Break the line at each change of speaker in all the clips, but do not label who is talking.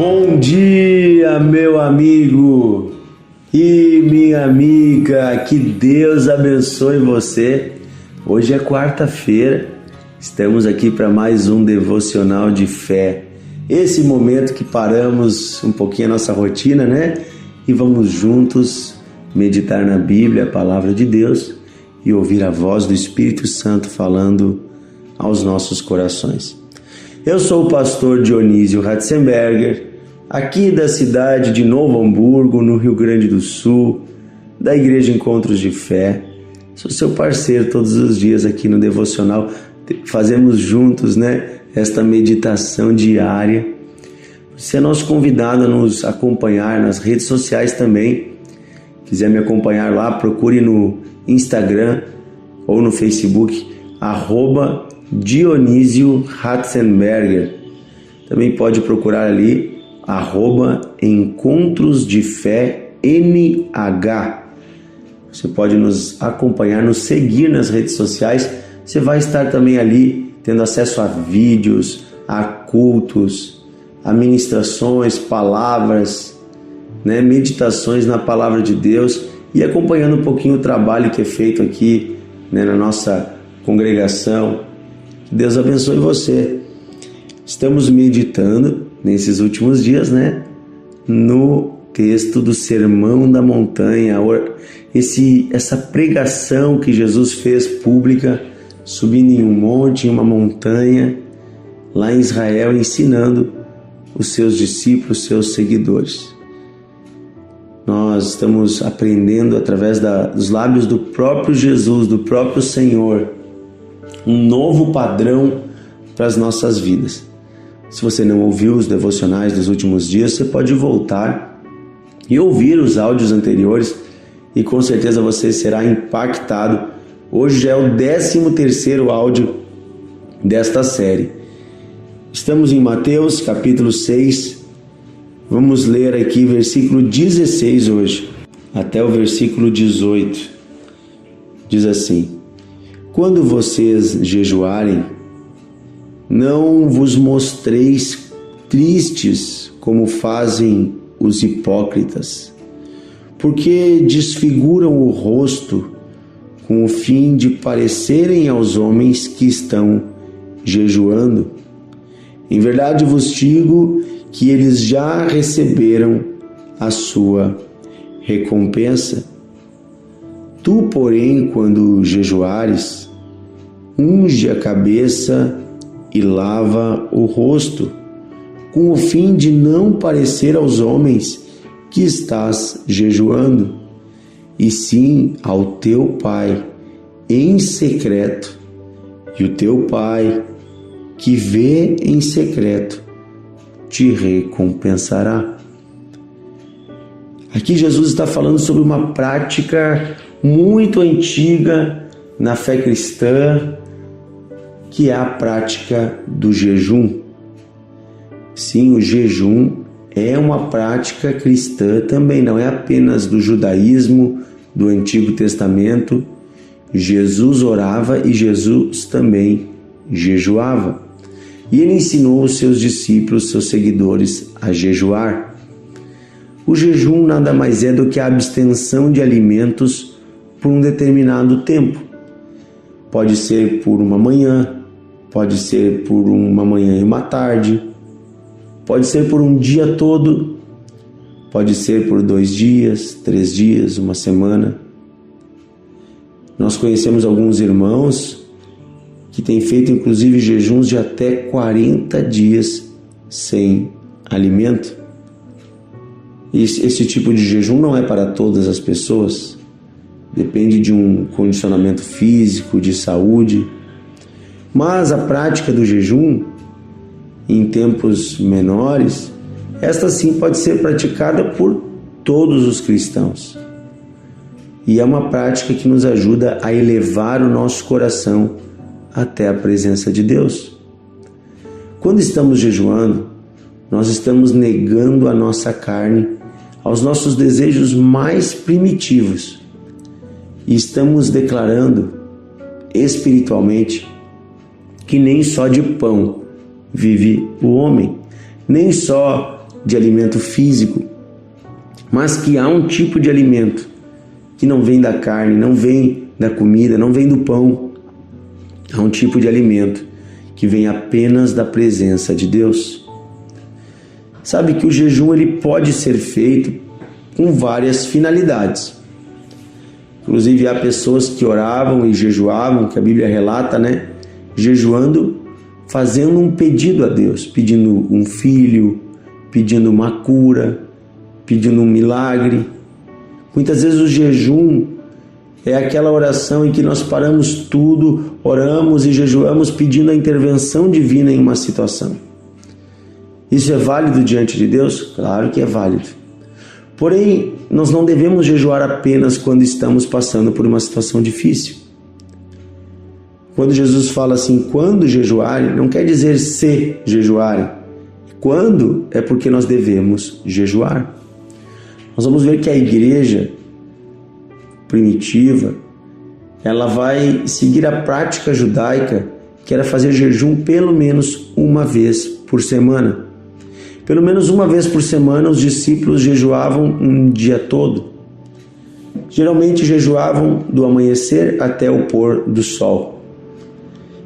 Bom dia, meu amigo e minha amiga, que Deus abençoe você. Hoje é quarta-feira, estamos aqui para mais um devocional de fé. Esse momento que paramos um pouquinho a nossa rotina, né? E vamos juntos meditar na Bíblia, a palavra de Deus, e ouvir a voz do Espírito Santo falando aos nossos corações. Eu sou o pastor Dionísio Ratzenberger, aqui da cidade de Novo Hamburgo, no Rio Grande do Sul, da Igreja Encontros de Fé. Sou seu parceiro todos os dias aqui no Devocional. Fazemos juntos, esta meditação diária. Você é nosso convidado a nos acompanhar nas redes sociais também. Quiser me acompanhar lá, procure no Instagram ou no Facebook, @Dionísio Ratzenberger. Também pode procurar ali, @Encontros de Fé NH. Você pode nos acompanhar, nos seguir nas redes sociais. Você vai estar também ali tendo acesso a vídeos, a cultos, a ministrações, palavras, meditações na palavra de Deus e acompanhando um pouquinho o trabalho que é feito aqui na nossa congregação. Que Deus abençoe você. Estamos meditando nesses últimos dias, no texto do Sermão da Montanha, essa pregação que Jesus fez pública, subindo em um monte, em uma montanha, lá em Israel, ensinando os seus discípulos, seus seguidores. Nós estamos aprendendo através dos lábios do próprio Jesus, do próprio Senhor, um novo padrão para as nossas vidas. Se você não ouviu os devocionais dos últimos dias, você pode voltar e ouvir os áudios anteriores e com certeza você será impactado. Hoje já é o 13º áudio desta série. Estamos em Mateus capítulo 6, vamos ler aqui versículo 16 hoje, até o versículo 18. Diz assim: quando vocês jejuarem, não vos mostreis tristes como fazem os hipócritas, porque desfiguram o rosto com o fim de parecerem aos homens que estão jejuando. Em verdade vos digo que eles já receberam a sua recompensa. Tu, porém, quando jejuares, unge a cabeça e lava o rosto, com o fim de não parecer aos homens que estás jejuando, e sim ao teu Pai em secreto, e o teu Pai, que vê em secreto, te recompensará. Aqui Jesus está falando sobre uma prática muito antiga na fé cristã, que é a prática do jejum. Sim, o jejum é uma prática cristã também, não é apenas do judaísmo, do Antigo Testamento. Jesus orava e Jesus também jejuava. E ele ensinou os seus discípulos, seus seguidores, a jejuar. O jejum nada mais é do que a abstenção de alimentos por um determinado tempo. Pode ser por uma manhã, pode ser por uma manhã e uma tarde, pode ser por um dia todo, pode ser por 2 dias, 3 dias, uma semana. Nós conhecemos alguns irmãos que têm feito inclusive jejuns de até 40 dias sem alimento. Esse tipo de jejum não é para todas as pessoas, depende de um condicionamento físico, de saúde. Mas a prática do jejum, em tempos menores, esta sim pode ser praticada por todos os cristãos. E é uma prática que nos ajuda a elevar o nosso coração até a presença de Deus. Quando estamos jejuando, nós estamos negando a nossa carne aos nossos desejos mais primitivos e estamos declarando espiritualmente que nem só de pão vive o homem, nem só de alimento físico, mas que há um tipo de alimento que não vem da carne, não vem da comida, não vem do pão. Há um tipo de alimento que vem apenas da presença de Deus. Sabe que o jejum ele pode ser feito com várias finalidades. Inclusive há pessoas que oravam e jejuavam, que a Bíblia relata, né? Jejuando, fazendo um pedido a Deus, pedindo um filho, pedindo uma cura, pedindo um milagre. Muitas vezes o jejum é aquela oração em que nós paramos tudo, oramos e jejuamos pedindo a intervenção divina em uma situação. Isso é válido diante de Deus? Claro que é válido. Porém, nós não devemos jejuar apenas quando estamos passando por uma situação difícil. Quando Jesus fala assim, quando jejuarem, não quer dizer se jejuarem. Quando é porque nós devemos jejuar. Nós vamos ver que a igreja primitiva, ela vai seguir a prática judaica, que era fazer jejum pelo menos uma vez por semana. Pelo menos uma vez por semana os discípulos jejuavam um dia todo. Geralmente jejuavam do amanhecer até o pôr do sol.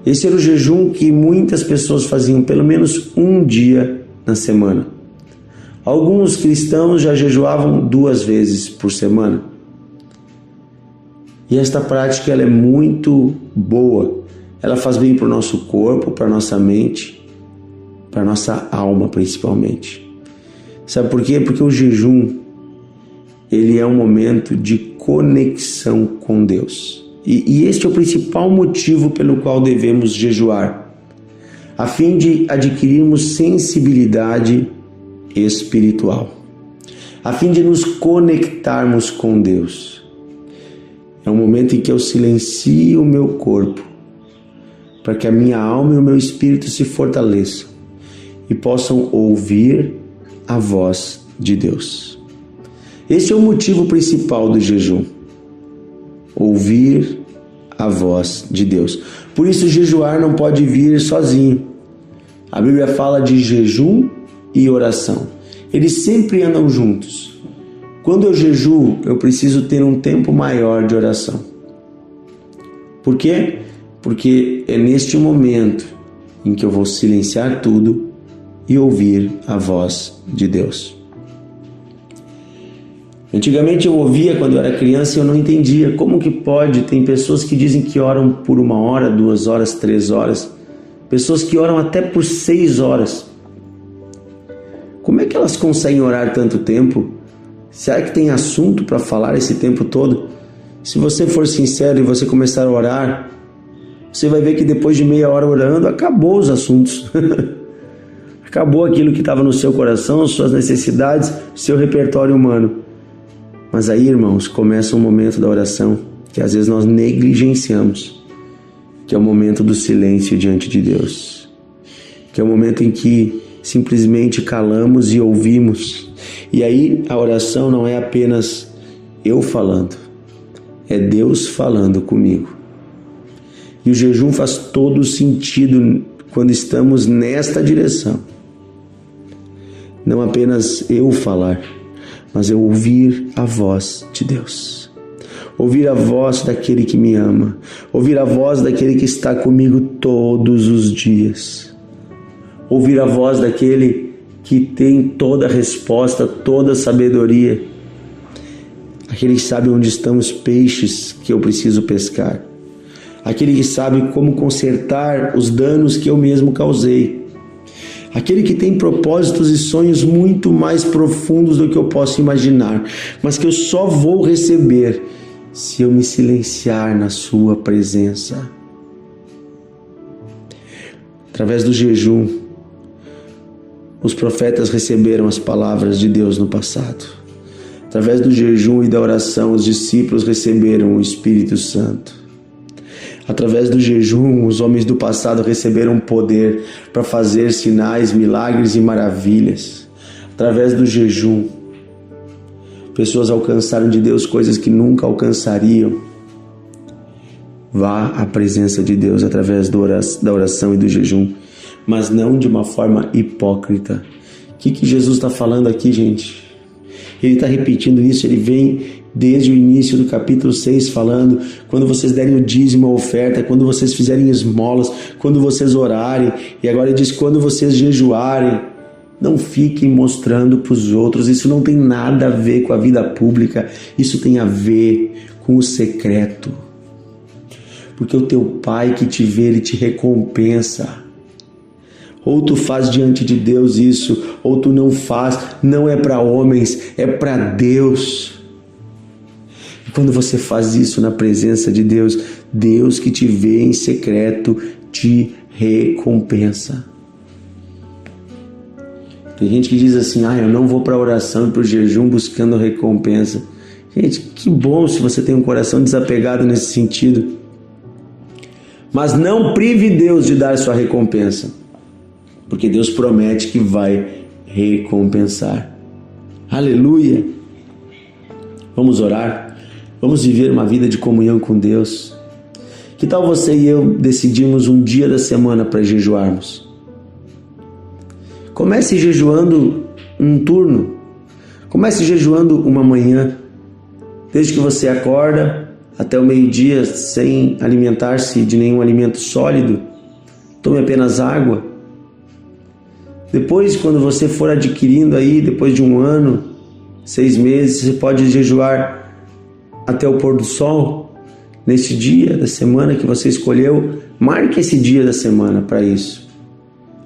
Esse era o jejum que muitas pessoas faziam pelo menos um dia na semana. Alguns cristãos já jejuavam 2 vezes por semana. E esta prática ela é muito boa. Ela faz bem para o nosso corpo, para a nossa mente, para a nossa alma principalmente. Sabe por quê? Porque o jejum ele é um momento de conexão com Deus. E este é o principal motivo pelo qual devemos jejuar, a fim de adquirirmos sensibilidade espiritual, a fim de nos conectarmos com Deus. É um momento em que eu silencio o meu corpo, para que a minha alma e o meu espírito se fortaleçam e possam ouvir a voz de Deus. Esse é o motivo principal do jejum, ouvir a voz de Deus. Por isso jejuar não pode vir sozinho. A Bíblia fala de jejum e oração. Eles sempre andam juntos. Quando eu jejuo, eu preciso ter um tempo maior de oração. Por quê? Porque é neste momento em que eu vou silenciar tudo e ouvir a voz de Deus. Antigamente eu ouvia quando eu era criança e eu não entendia. Como que pode? Tem pessoas que dizem que oram por 1 hora, 2 horas, 3 horas. Pessoas que oram até por 6 horas. Como é que elas conseguem orar tanto tempo? Será que tem assunto para falar esse tempo todo? Se você for sincero e você começar a orar, você vai ver que depois de meia hora orando, acabou os assuntos. Acabou aquilo que estava no seu coração, suas necessidades, seu repertório humano. Mas aí, irmãos, começa um momento da oração que às vezes nós negligenciamos, que é o momento do silêncio diante de Deus, que é o momento em que simplesmente calamos e ouvimos. E aí a oração não é apenas eu falando, é Deus falando comigo. E o jejum faz todo sentido quando estamos nesta direção. Não apenas eu falar, mas eu ouvir a voz de Deus. Ouvir a voz daquele que me ama. Ouvir a voz daquele que está comigo todos os dias. Ouvir a voz daquele que tem toda a resposta, toda a sabedoria. Aquele que sabe onde estão os peixes que eu preciso pescar. Aquele que sabe como consertar os danos que eu mesmo causei. Aquele que tem propósitos e sonhos muito mais profundos do que eu posso imaginar, mas que eu só vou receber se eu me silenciar na sua presença. Através do jejum, os profetas receberam as palavras de Deus no passado. Através do jejum e da oração, os discípulos receberam o Espírito Santo. Através do jejum, os homens do passado receberam poder para fazer sinais, milagres e maravilhas. Através do jejum, pessoas alcançaram de Deus coisas que nunca alcançariam. Vá à presença de Deus através da oração e do jejum, mas não de uma forma hipócrita, que Jesus está falando aqui, gente? Ele está repetindo isso, ele vem desde o início do capítulo 6 falando, quando vocês derem o dízimo, a oferta, quando vocês fizerem esmolas, quando vocês orarem, e agora ele diz, quando vocês jejuarem, não fiquem mostrando para os outros, isso não tem nada a ver com a vida pública, isso tem a ver com o secreto, porque o teu Pai que te vê, ele te recompensa. Ou tu faz diante de Deus isso, ou tu não faz, não é para homens, é para Deus. E quando você faz isso na presença de Deus, Deus que te vê em secreto te recompensa. Tem gente que diz assim, eu não vou para a oração e para o jejum buscando recompensa. Gente, que bom se você tem um coração desapegado nesse sentido. Mas não prive Deus de dar sua recompensa, porque Deus promete que vai recompensar. Aleluia! Vamos orar? Vamos viver uma vida de comunhão com Deus. Que tal você e eu decidirmos um dia da semana para jejuarmos? Comece jejuando um turno. Comece jejuando uma manhã. Desde que você acorda até o meio-dia sem alimentar-se de nenhum alimento sólido. Tome apenas água. Depois, quando você for adquirindo aí, depois de 1 ano, 6 meses, você pode jejuar até o pôr do sol. Nesse dia da semana que você escolheu, marque esse dia da semana para isso.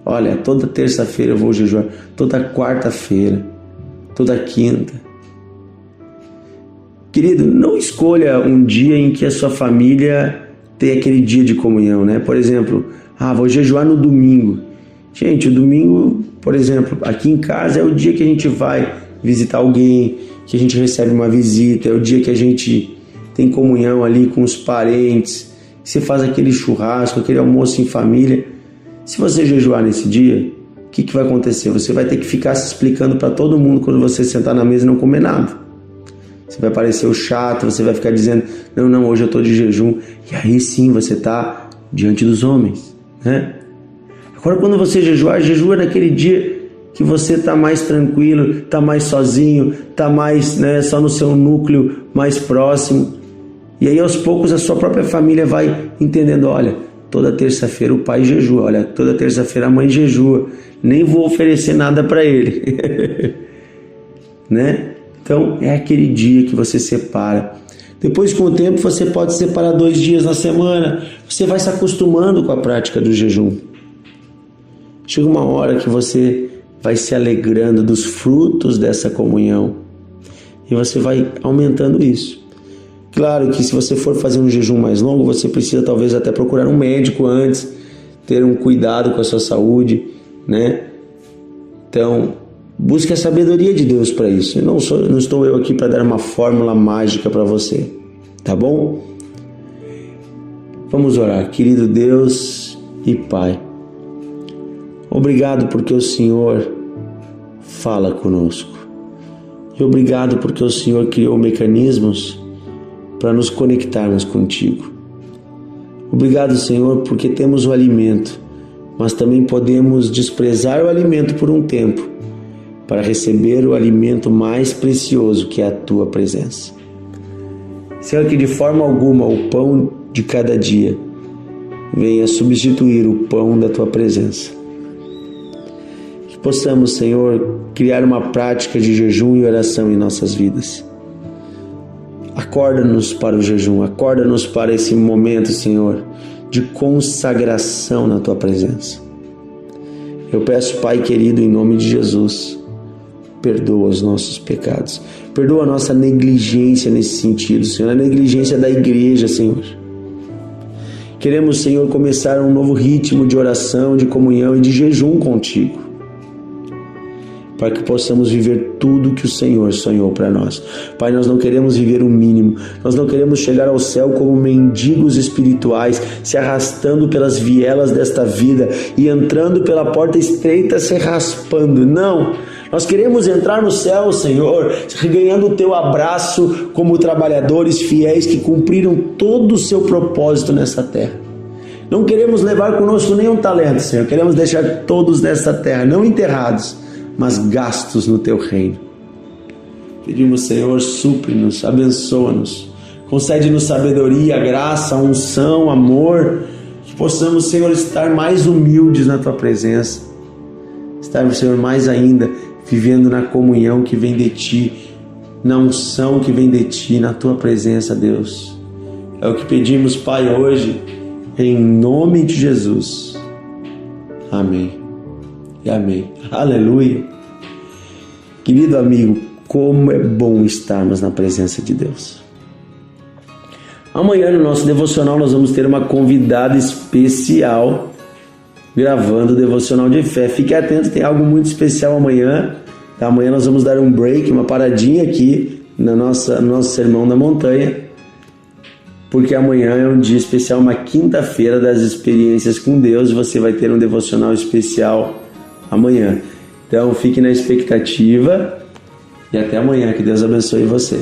Olha, toda terça-feira eu vou jejuar, toda quarta-feira, toda quinta. Querido, não escolha um dia em que a sua família tem aquele dia de comunhão, né? Por exemplo, vou jejuar no domingo. Gente, o domingo, por exemplo, aqui em casa é o dia que a gente vai visitar alguém, que a gente recebe uma visita, é o dia que a gente tem comunhão ali com os parentes, você faz aquele churrasco, aquele almoço em família. Se você jejuar nesse dia, o que vai acontecer? Você vai ter que ficar se explicando para todo mundo quando você sentar na mesa e não comer nada. Você vai parecer o chato, você vai ficar dizendo, não, hoje eu estou de jejum. E aí sim você está diante dos homens, né? Agora, quando você jejua naquele dia que você está mais tranquilo, está mais sozinho, está mais só no seu núcleo mais próximo. E aí, aos poucos, a sua própria família vai entendendo, olha, toda terça-feira o pai jejua, olha, toda terça-feira a mãe jejua, nem vou oferecer nada para ele. Né? Então, é aquele dia que você separa. Depois, com o tempo, você pode separar 2 dias na semana. Você vai se acostumando com a prática do jejum. Chega uma hora que você vai se alegrando dos frutos dessa comunhão e você vai aumentando isso. Claro que se você for fazer um jejum mais longo, você precisa talvez até procurar um médico antes, ter um cuidado com a sua saúde, né? Então, busque a sabedoria de Deus para isso. Não estou eu aqui para dar uma fórmula mágica para você, tá bom? Vamos orar. Querido Deus e Pai, obrigado porque o Senhor fala conosco. E obrigado porque o Senhor criou mecanismos para nos conectarmos contigo. Obrigado, Senhor, porque temos o alimento, mas também podemos desprezar o alimento por um tempo para receber o alimento mais precioso, que é a Tua presença. Senhor, que de forma alguma o pão de cada dia venha substituir o pão da Tua presença. Que possamos, Senhor, criar uma prática de jejum e oração em nossas vidas. Acorda-nos para o jejum, acorda-nos para esse momento, Senhor, de consagração na Tua presença. Eu peço, Pai querido, em nome de Jesus, perdoa os nossos pecados, perdoa a nossa negligência nesse sentido, Senhor, a negligência da igreja, Senhor. Queremos, Senhor, começar um novo ritmo de oração, de comunhão e de jejum contigo, para que possamos viver tudo que o Senhor sonhou para nós. Pai, nós não queremos viver o mínimo, nós não queremos chegar ao céu como mendigos espirituais, se arrastando pelas vielas desta vida e entrando pela porta estreita se raspando. Não! Nós queremos entrar no céu, Senhor, ganhando o Teu abraço como trabalhadores fiéis que cumpriram todo o Seu propósito nessa terra. Não queremos levar conosco nenhum talento, Senhor. Queremos deixar todos nessa terra, não enterrados, mas gastos no teu reino. Pedimos, Senhor, supre-nos, abençoa-nos, concede-nos sabedoria, graça, unção, amor, que possamos, Senhor, estar mais humildes na tua presença, estarmos, Senhor, mais ainda vivendo na comunhão que vem de ti, na unção que vem de ti, na tua presença, Deus. É o que pedimos, Pai, hoje, em nome de Jesus. Amém e amém. Aleluia. Querido amigo, como é bom estarmos na presença de Deus. Amanhã no nosso devocional nós vamos ter uma convidada especial gravando o devocional de fé. Fique atento, tem algo muito especial amanhã. Amanhã nós vamos dar um break, uma paradinha aqui no nosso Sermão da Montanha, porque amanhã é um dia especial, uma quinta-feira das experiências com Deus. Você vai ter um devocional especial amanhã. Então fique na expectativa e até amanhã. Que Deus abençoe você.